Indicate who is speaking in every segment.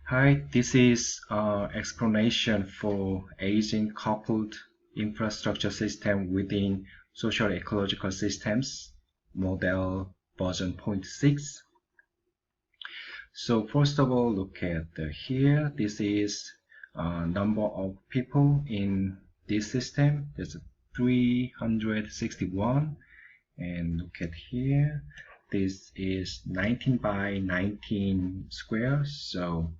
Speaker 1: Hi, this is explanation for aging coupled infrastructure system within social ecological systems model version 0.6. So first of all, look at here. This is number of people in this system. There's 361, and look at here. This is 19 by 19 square. So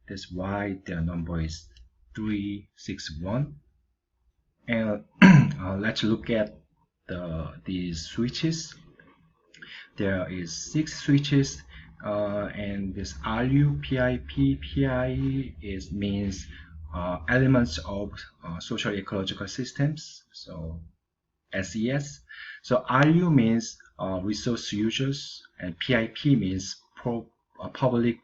Speaker 1: that's why the number is 361. And let's look at these switches. There is 6 switches, and this RU, PIP, PIE means elements of social ecological systems. So SES. So RU means resource users, and PIP means public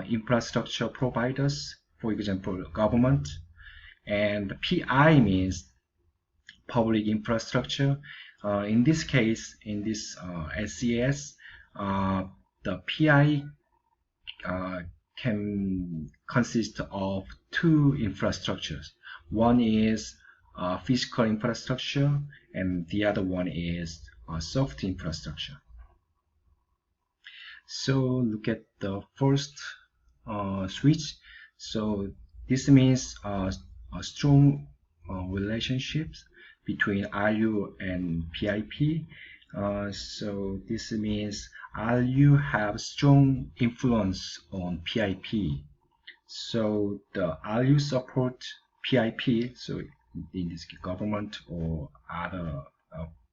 Speaker 1: infrastructure providers, for example, government. And PI means public infrastructure. In this case, in this SES, the PI can consist of 2 infrastructures. One is physical infrastructure, and the other one is soft infrastructure. So look at the first switch. So this means a strong relationships between RU and PIP. So this means RU have strong influence on PIP. So the RU support PIP, so in this government or other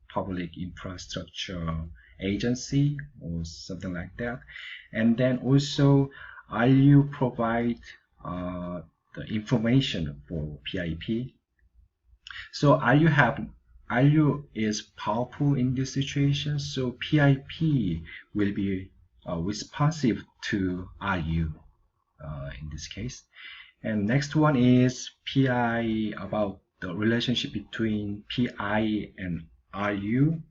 Speaker 1: public infrastructure agency or something like that. And then also RU provide the information for PIP. So RU is powerful in this situation, so PIP will be responsive to RU in this case. And next one is PI, about the relationship between PI and RU.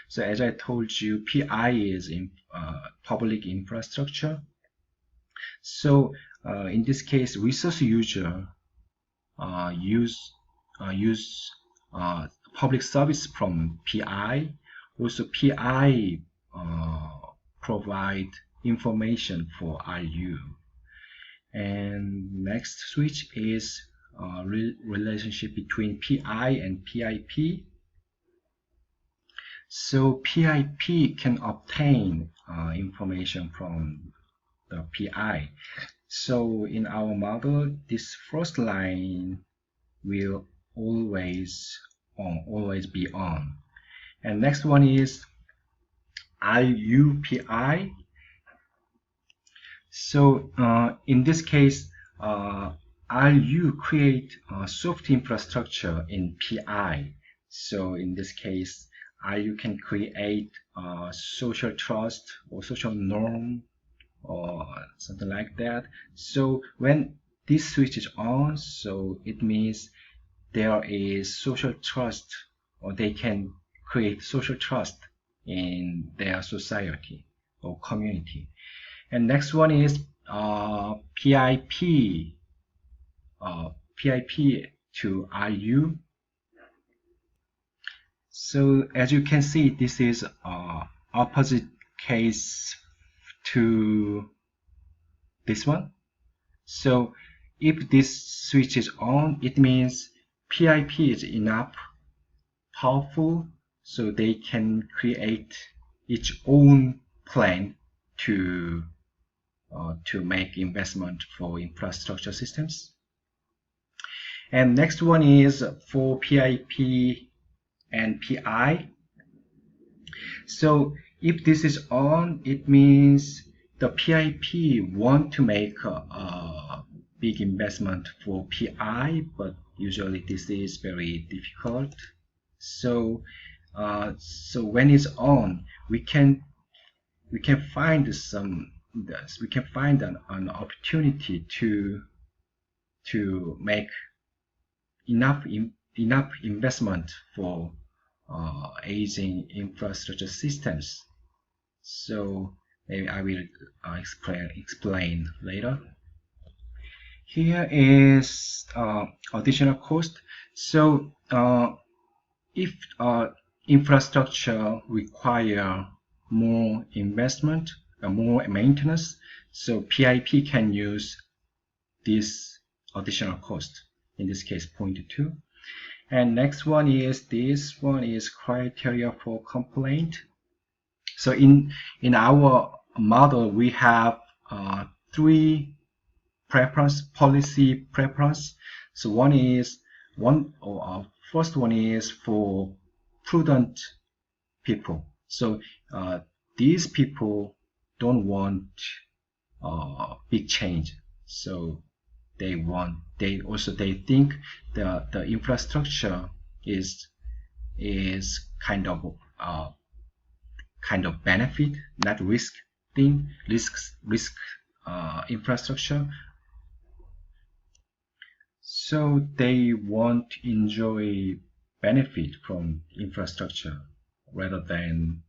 Speaker 1: So as I told you, PI is in public infrastructure. So in this case, resource user use public service from PI. Also, PI provide information for RU. And next switch is relationship between PI and PIP. So PIP can obtain information from the PI. So in our model, this first line will always be on. And next one is RUPI. So in this case, RU create soft infrastructure in PI. So in this case, RU can create social trust or social norm or something like that. So when this switch is on, so it means there is social trust, or they can create social trust in their society or community. And next one is PIP to RU. So as you can see, this is opposite case to this one. So if this switch is on, it means PIP is enough powerful, so they can create its own plan to make investment for infrastructure systems. And next one is for PIP and PI. So if this is on, it means the PIP want to make a big investment for PI, but usually this is very difficult. So so when it's on, we can find an opportunity to make enough investment for aging infrastructure systems. So Maybe I will explain later. Here is additional cost. So if infrastructure require more investment, more maintenance, so PIP can use this additional cost. In this case, 0.2. And next one is this one is criteria for complaint. So in our model, we have three policy preference. So first one is for prudent people. So these people don't want big change. So they think the infrastructure is kind of benefit, not risk thing, risk infrastructure. So they want to enjoy benefit from infrastructure rather than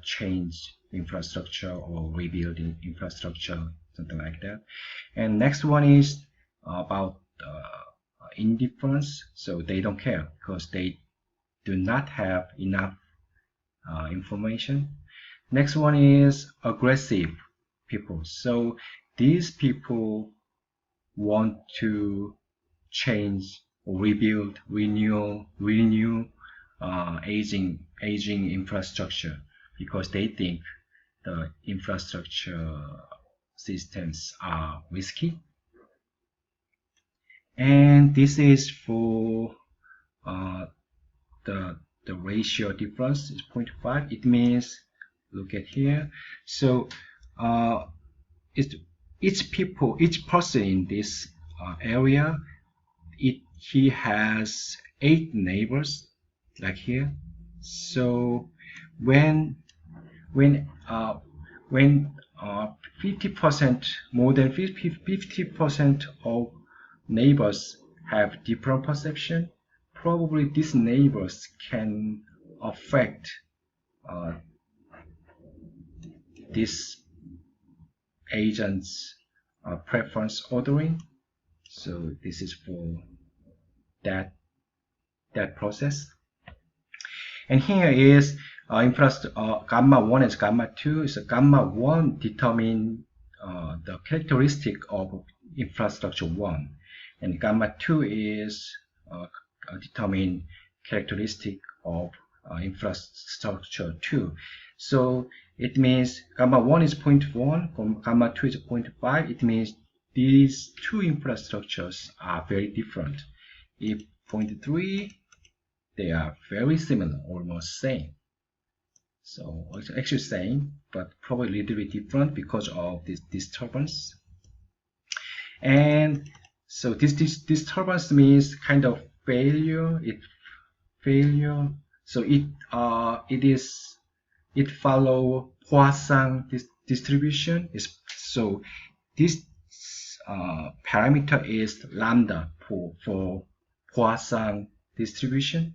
Speaker 1: change infrastructure or rebuilding infrastructure, something like that. And next one is about indifference. So they don't care because they do not have enough information. Next one is aggressive people. So these people want to change, rebuild, renew aging infrastructure because they think the infrastructure systems are risky. And this is for the ratio difference is 0.5. It means, look at here. So each person in this area, he has 8 neighbors, like here. So when 50%, more than 50% of neighbors have different perception, probably these neighbors can affect this agent's preference ordering. So this is for that process. And here is gamma 1 and gamma 2. So gamma 1 determine the characteristic of infrastructure 1, and gamma 2 is determine characteristic of infrastructure 2. So it means gamma 1 is 0.1, gamma 2 is 0.5. It means these two infrastructures are very different. If 0.3, they are very similar, almost same. So it's actually same, but probably a little bit different because of this disturbance. And so this disturbance means kind of failure. So it follow Poisson distribution. So this parameter is lambda for Poisson distribution.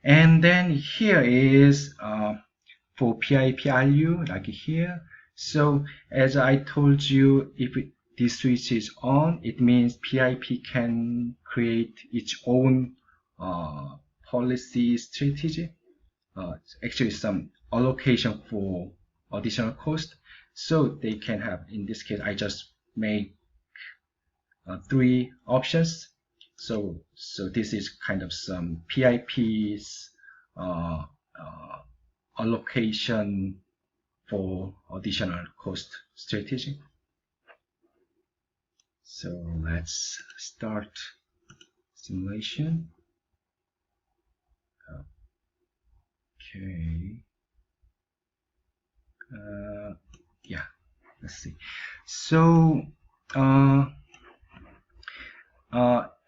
Speaker 1: And then here is for PIPRU, like here. So as I told you, if this switch is on, it means PIP can create its own policy strategy. Actually some allocation for additional cost. So they can have, in this case, I just made 3 options. So this is kind of some PIP's allocation for additional cost strategy. So let's start simulation. Okay. Yeah, let's see. So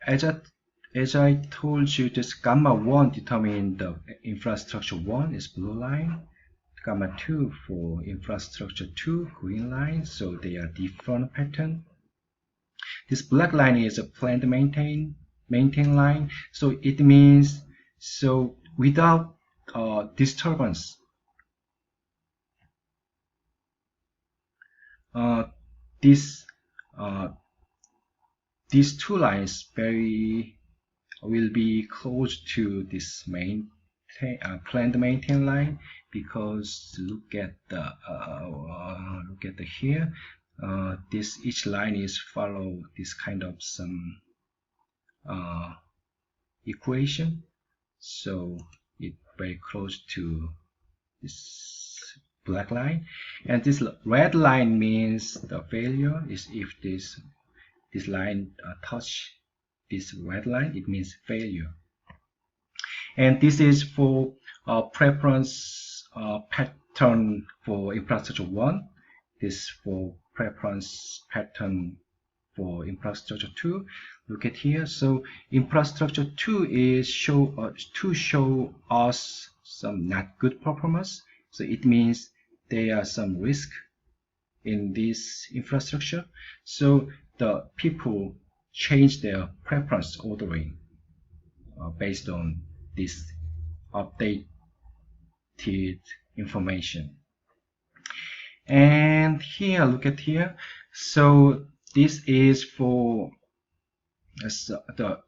Speaker 1: as I told you, this gamma 1 determine the infrastructure 1 is blue line, gamma 2 for infrastructure 2 green line. So they are different pattern. This black line is a planned maintain line. So it means, so without disturbance, this these two lines will be close to this planned maintain line, because look at the here, this each line is follow this kind of some equation, so it's very close to this black line, and this red line means the failure is if this line touch this red line, it means failure. And this is for preference pattern for infrastructure 1. This for preference pattern for infrastructure 2. Look at here. So infrastructure 2 is to show us some not good performance. So it means there are some risk in this infrastructure. So the people change their preference ordering based on this updated information. And here, look at here. So this is for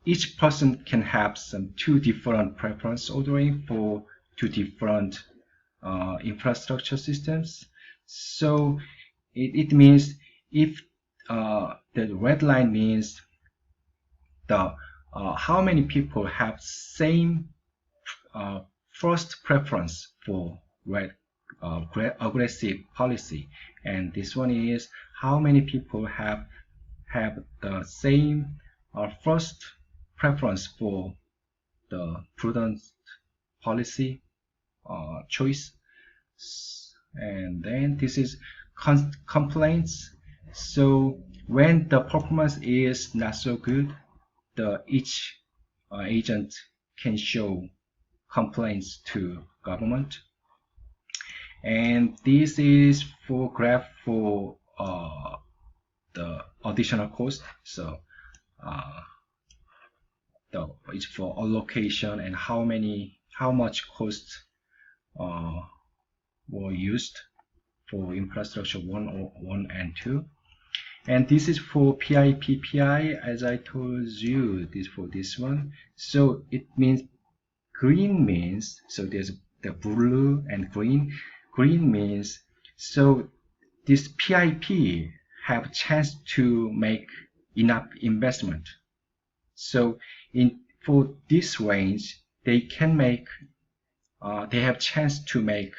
Speaker 1: each person can have some two different preference ordering for two different infrastructure systems. So it means if the red line means the how many people have same first preference for aggressive policy, and this one is how many people have the same first preference for the prudent policy choice. And then this is complaints. So when the performance is not so good, each agent can show complaints to government. And this is for graph for the additional cost. So it's for allocation and how much cost were used for infrastructure 1 and 2. And this is for PI, as I told you, this for this one. So it means green means, so there's the blue and green. Green means, so this PIP have chance to make enough investment. So for this range, they can make, they have chance to make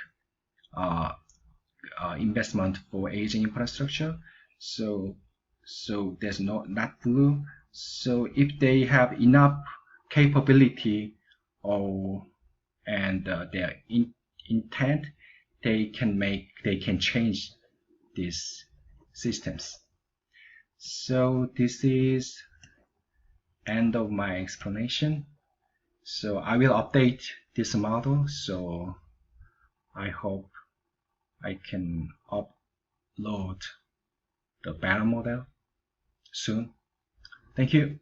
Speaker 1: investment for aging infrastructure. So there's not blue. So if they have enough capability and their intent, they can change these systems. So this is end of my explanation. So I will update this model. So I hope I can upload the better model soon. Thank you.